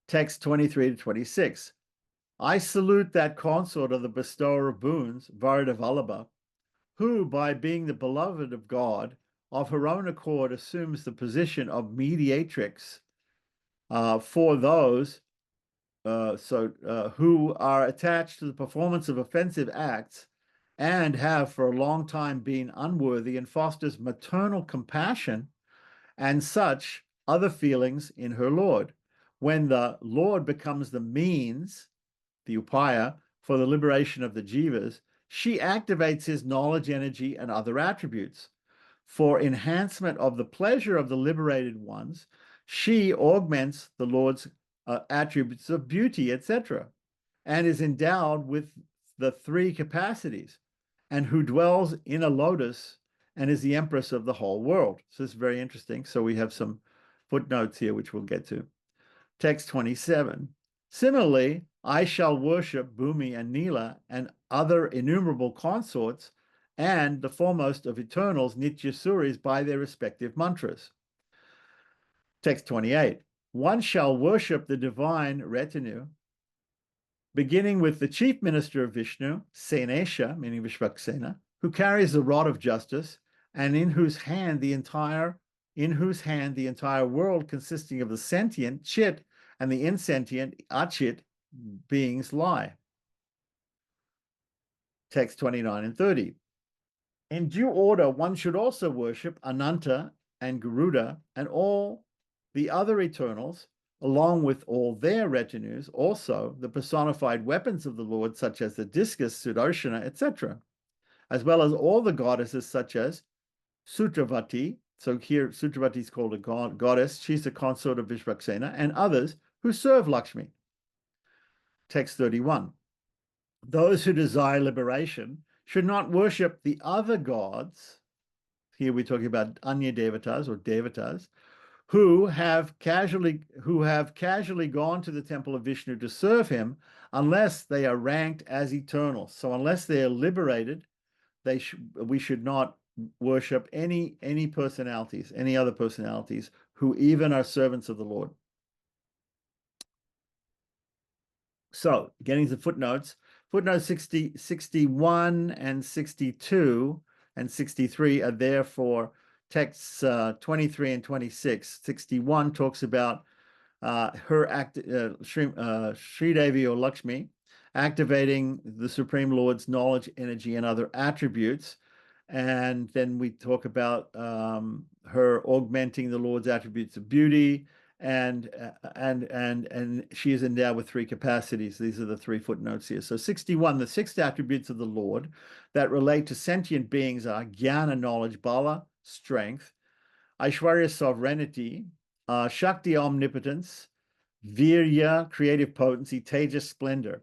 Text 23 to 26. I salute that consort of the bestower of boons, Varada Vallabha, who, by being the beloved of God, of her own accord assumes the position of mediatrix for those who are attached to the performance of offensive acts and have for a long time been unworthy, and fosters maternal compassion and such other feelings in her Lord. When the Lord becomes the means, the upaya, for the liberation of the jivas, she activates his knowledge, energy, and other attributes. For enhancement of the pleasure of the liberated ones, she augments the Lord's attributes of beauty, etc., and is endowed with the three capacities, and who dwells in a lotus and is the empress of the whole world. So this is very interesting. So we have some footnotes here, which we'll get to. Text 27. Similarly, I shall worship Bhumi and Nila and other innumerable consorts and the foremost of eternals, Nityasuris, by their respective mantras. Text 28. One shall worship the divine retinue, beginning with the chief minister of Vishnu, Senesha, meaning Vishvaksena, who carries the rod of justice, and in whose hand the entire world consisting of the sentient, Chit, and the insentient, Achit, beings lie. Text 29 and 30. In due order, one should also worship Ananta and Garuda and all the other eternals, along with all their retinues, also the personified weapons of the Lord, such as the discus, Sudarshana, etc., as well as all the goddesses, such as Sutravati. So here, Sutravati is called a goddess. She's a consort of Vishvaksena, and others who serve Lakshmi. Text 31. Those who desire liberation should not worship the other gods. Here we're talking about Anya Devatas or Devatas, who have casually gone to the temple of Vishnu to serve him, unless they are ranked as eternal. So unless they are liberated, we should not worship any other personalities who even are servants of the Lord. So getting to footnotes, footnotes 61 and 62 and 63 are there for texts 23 and 26. 61 talks about her Sri Devi or Lakshmi, activating the Supreme Lord's knowledge, energy, and other attributes. And then we talk about her augmenting the Lord's attributes of beauty, and she is endowed with three capacities. These are the three footnotes here. So 61, the six attributes of the Lord that relate to sentient beings are jnana, knowledge, bala, strength, Aishwarya, sovereignty, Shakti, omnipotence, Virya, creative potency, Tejas, splendor.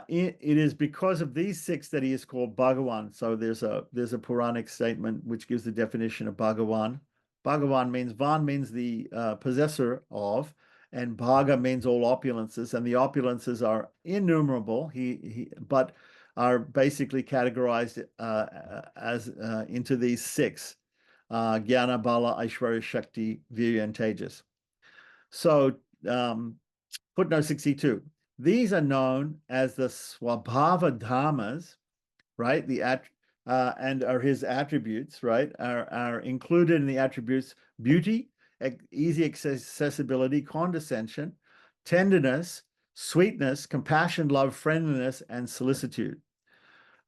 It is because of these six that he is called Bhagawan. So there's a Puranic statement which gives the definition of Bhagawan. Bhagawan means, Van means the possessor of, and Bhaga means all opulences, and the opulences are innumerable. But are basically categorized as into these six: Jnana, Bala, Aishwarya, Shakti, Virya, and Tejas. So footnote 62. These are known as the Swabhava Dhammas, right? And are his attributes, right? Are included in the attributes beauty, easy accessibility, condescension, tenderness, sweetness, compassion, love, friendliness, and solicitude,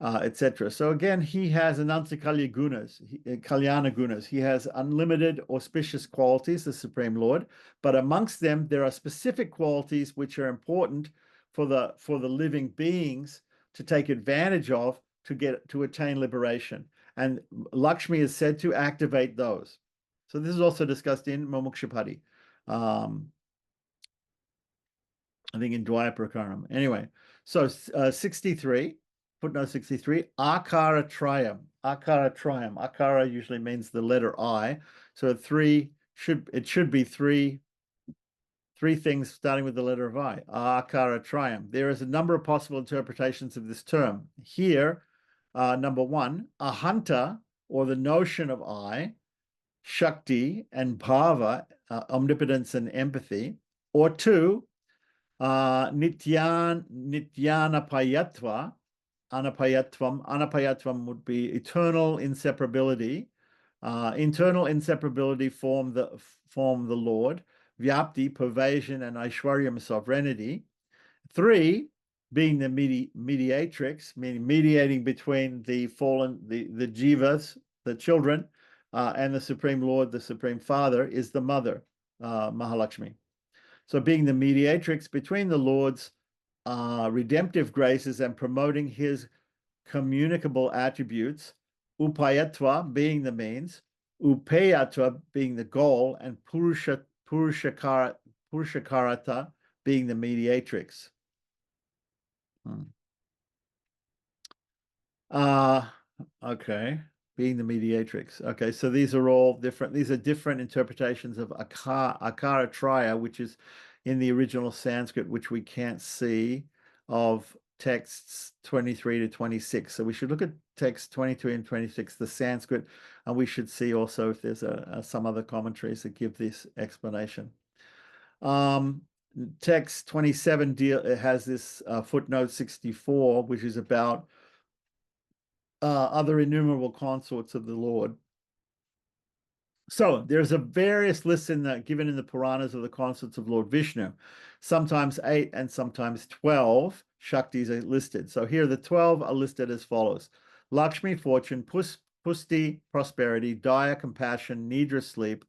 etc. So again, he has Anantakalya gunas, Kalyana gunas. He has unlimited auspicious qualities, the Supreme Lord, but amongst them there are specific qualities which are important for the living beings to take advantage of to attain liberation. And Lakshmi is said to activate those. So this is also discussed in Mumukshapati. I think in Dwaya Prakaram. Anyway, so 63. Footnote 63, Akara Trium. Akara Trium. Akara usually means the letter I. So it should be three things starting with the letter of I. Akara Trium. There is a number of possible interpretations of this term. Here, number one, ahanta, or the notion of I, Shakti, and Bhava, omnipotence and empathy. Or two, Nityanapayatva, Anapayatvam would be eternal inseparability. Internal inseparability form the Lord. Vyapti, pervasion, and Aishwaryam, sovereignty. Three, being the mediatrix, meaning mediating between the fallen, the jivas, the children, and the Supreme Lord, the Supreme Father, is the mother, Mahalakshmi. So being the mediatrix between the Lord's redemptive graces and promoting his communicable attributes, upayatva being the means, upayatva being the goal, and purushakarata being the mediatrix. Okay, being the mediatrix. Okay, so these are all different. These are different interpretations of akara traya, which is in the original Sanskrit, which we can't see, of texts 23 to 26. So we should look at text 23 and 26, the Sanskrit, and we should see also if there's some other commentaries that give this explanation. Text 27 has this footnote 64, which is about other innumerable consorts of the Lord. So there's a various lists given in the Puranas of the consorts of Lord Vishnu. Sometimes 8 and sometimes 12 Shaktis are listed. So here the 12 are listed as follows: Lakshmi, fortune; Pusti, prosperity; Daya, compassion; Nidra, sleep;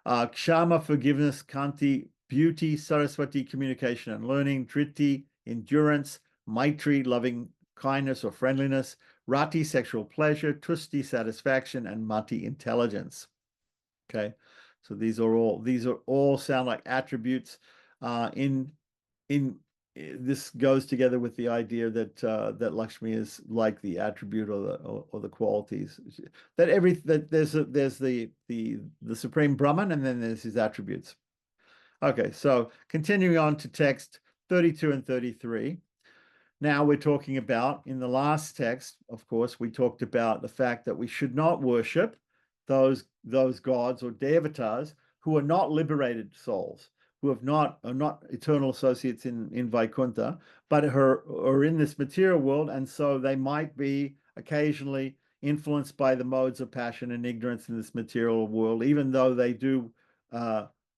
Kshama, forgiveness; Kanti, beauty; Saraswati, communication and learning; Driti, endurance; Maitri, loving kindness or friendliness; Rati, sexual pleasure; Tusti, satisfaction; and Mati, intelligence. Okay, so these are all sound like attributes. This goes together with the idea that that Lakshmi is like the attribute or the qualities. That there's the Supreme Brahman, and then there's his attributes. Okay, so continuing on to text 32 and 33. Now we're talking about, in the last text, of course, we talked about the fact that we should not worship those gods or devatas who are not liberated souls, who are not eternal associates in Vaikuntha, but are in this material world, and so they might be occasionally influenced by the modes of passion and ignorance in this material world, even though they do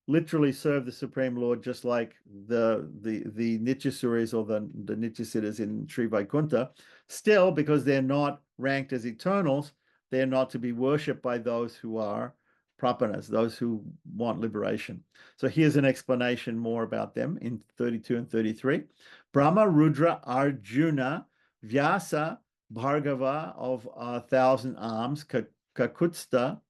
literally serve the Supreme Lord, just like the Nityasuris or the Nityasiddhas in Sri Vaikuntha. Still, because they're not ranked as eternals, they're not to be worshipped by those who are Prapannas, those who want liberation. So here's an explanation more about them in 32 and 33. Brahma, Rudra, Arjuna, Vyasa, Bhargava of 1,000 arms, Kakutstha,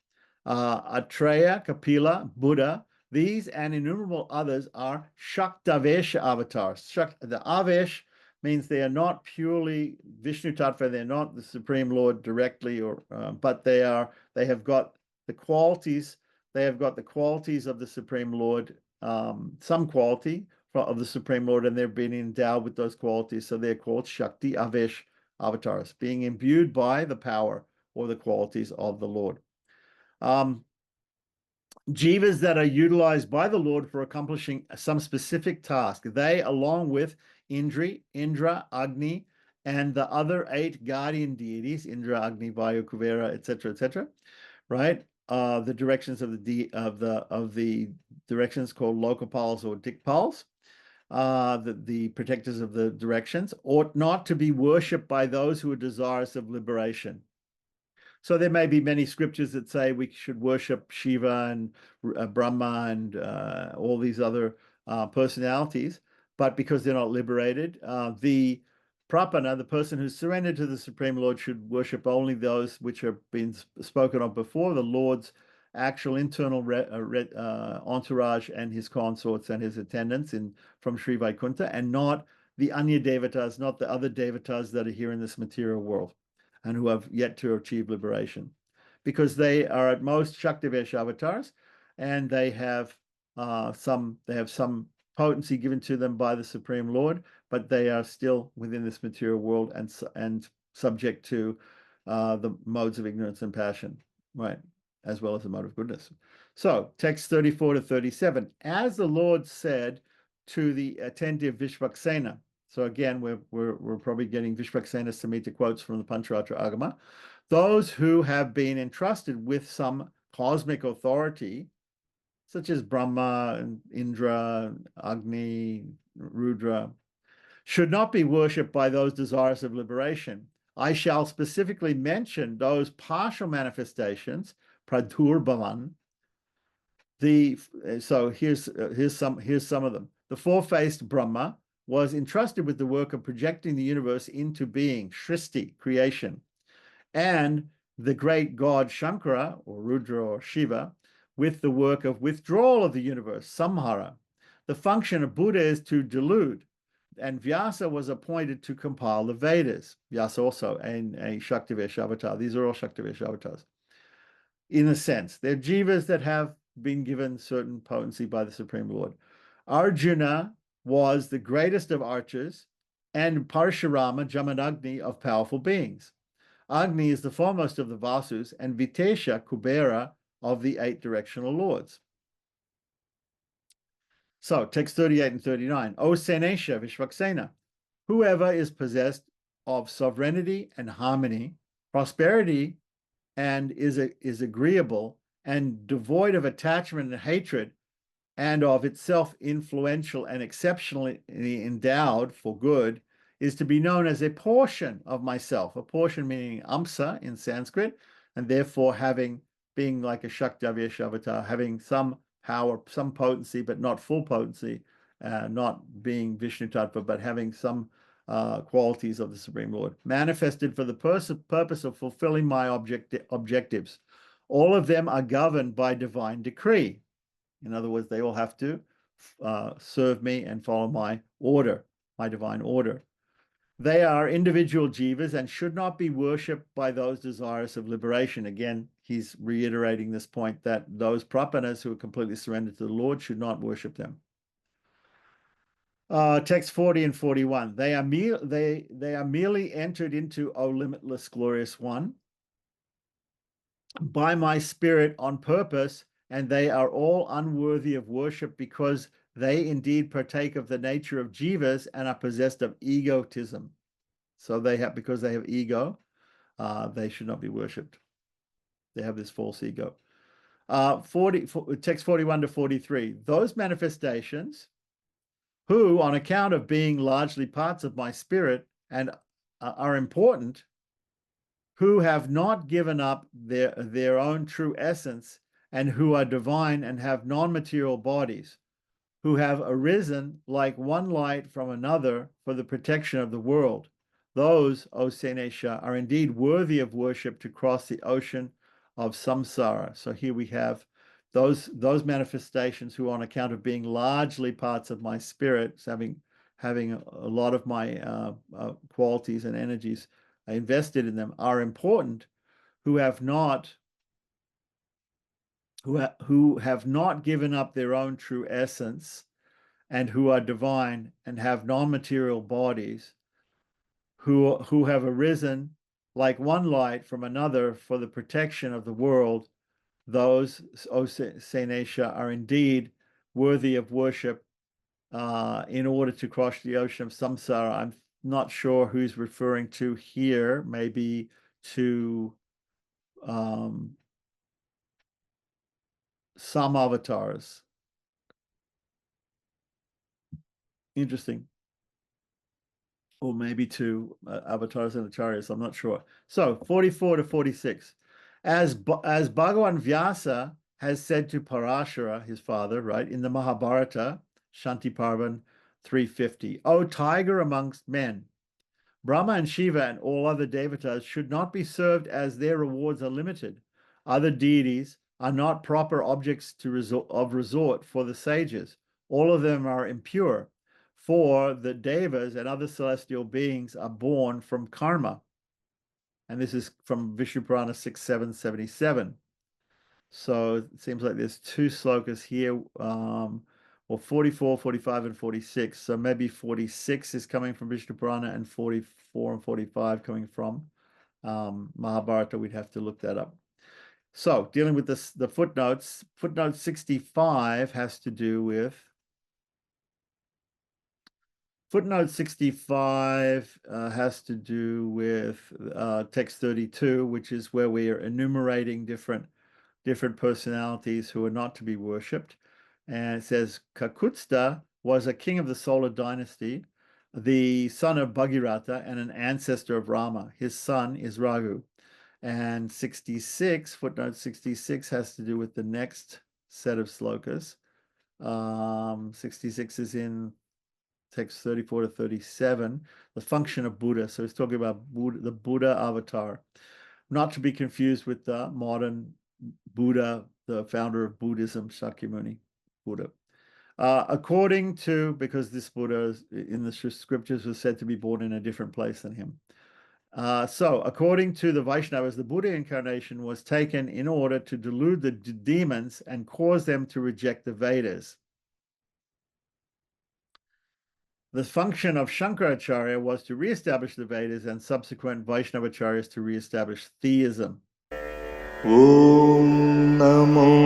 Atreya, Kapila, Buddha, these and innumerable others are Shaktavesha avatars. The Avesh means they are not purely Vishnu Tattva, they're not the Supreme Lord directly, but they have got the qualities, of the Supreme Lord, some quality of the Supreme Lord, and they've been endowed with those qualities. So they're called Shakti Avesh avatars, being imbued by the power or the qualities of the Lord. Jivas that are utilized by the Lord for accomplishing some specific task, they, along with Indra, Agni, and the other 8 guardian deities, Indra, Agni, Vayu, Kuvera, etc., right? The directions of the directions called Lokapals or Dikpals, the protectors of the directions, ought not to be worshipped by those who are desirous of liberation. So there may be many scriptures that say we should worship Shiva and Brahma and all these other personalities, but because they're not liberated, the Prapanna, the person who's surrendered to the Supreme Lord, should worship only those which have been spoken of before, the Lord's actual internal entourage and his consorts and his attendants from Sri Vaikuntha, and not the Anya Devatas, not the other Devatas that are here in this material world and who have yet to achieve liberation, because they are at most Shaktivesh avatars, and they have some potency given to them by the Supreme Lord, but they are still within this material world and subject to the modes of ignorance and passion, right, as well as the mode of goodness. So text 34 to 37, as the Lord said to the attentive Vishvaksena. So again, we're probably getting Vishvaksena Samhita quotes from the Pancharatra Agama. Those who have been entrusted with some cosmic authority, such as Brahma, Indra, Agni, Rudra, should not be worshipped by those desirous of liberation. I shall specifically mention those partial manifestations, Pradurbavan. So here's some of them. The four-faced Brahma was entrusted with the work of projecting the universe into being, Shristi, creation, and the great god Shankara, or Rudra or Shiva, with the work of withdrawal of the universe, Samhara. The function of Buddha is to delude, and Vyasa was appointed to compile the Vedas. Vyasa also, and a Shaktivesh avatar. These are all Shaktivesh avatars. In a sense, they're jivas that have been given certain potency by the Supreme Lord. Arjuna was the greatest of archers, and Parashurama, Jamadagni, of powerful beings. Agni is the foremost of the Vasus, and Vitesha, Kubera, of the 8 directional lords. So, text 38 and 39. O Senesha, Vishvaksena, whoever is possessed of sovereignty and harmony, prosperity, and is agreeable and devoid of attachment and hatred, and of itself influential and exceptionally endowed for good, is to be known as a portion of myself, a portion meaning amsa in Sanskrit, and therefore being like a Shaktavesh avatar, having some power, some potency, but not full potency, not being Vishnu Tattva, but having some qualities of the Supreme Lord, manifested for the purpose of fulfilling my objectives. All of them are governed by divine decree. In other words, they all have to serve me and follow my order, my divine order. They are individual jivas and should not be worshipped by those desirous of liberation. Again, he's reiterating this point that those prapanas who are completely surrendered to the Lord should not worship them. Text 40 and 41. They are merely entered into, O limitless, glorious one, by my spirit on purpose, and they are all unworthy of worship because they indeed partake of the nature of jivas and are possessed of egotism. So because they have ego, they should not be worshipped. They have this false ego. Text 41 to 43. Those manifestations who, on account of being largely parts of my spirit and are important, who have not given up their own true essence, and who are divine and have non-material bodies, who have arisen like one light from another for the protection of the world. Those, O Senesha, are indeed worthy of worship to cross the ocean of samsara. So here we have those manifestations who, on account of being largely parts of my spirit, having a lot of my qualities and energies invested in them, are important, who have not given up their own true essence, and who are divine and have non-material bodies, who have arisen like one light from another for the protection of the world. Those, O Senesha, are indeed worthy of worship in order to cross the ocean of samsara. I'm not sure who's referring to here, maybe to some avatars. Interesting. Or maybe to avatars and acharyas, I'm not sure. So 44 to 46. As Bhagavan Vyasa has said to Parashara, his father, right, in the Mahabharata, Shanti Parvan 350, O tiger amongst men, Brahma and Shiva and all other devatas should not be served, as their rewards are limited. Other deities are not proper objects of resort for the sages. All of them are impure, for the devas and other celestial beings are born from karma. And this is from Vishnu Purana 6.777. So it seems like there's two slokas here, or 44, 45, and 46. So maybe 46 is coming from Vishnu Purana and 44 and 45 coming from Mahabharata. We'd have to look that up. So dealing with the footnotes, footnote 65 has to do with text 32, which is where we are enumerating different personalities who are not to be worshipped. And it says, Kakutsta was a king of the Solar dynasty, the son of Bhagirata and an ancestor of Rama. His son is Raghu. And 66, footnote 66, has to do with the next set of slokas. 66 is in text 34 to 37, the function of Buddha. So he's talking about the Buddha avatar, not to be confused with the modern Buddha, the founder of Buddhism, Shakyamuni Buddha. According to, because this Buddha in the scriptures was said to be born in a different place than him. So according to the Vaishnavas, the Buddha incarnation was taken in order to delude the demons and cause them to reject the Vedas. The function of Shankaracharya was to reestablish the Vedas, and subsequent Vaishnavacharyas to reestablish theism.
Om Namo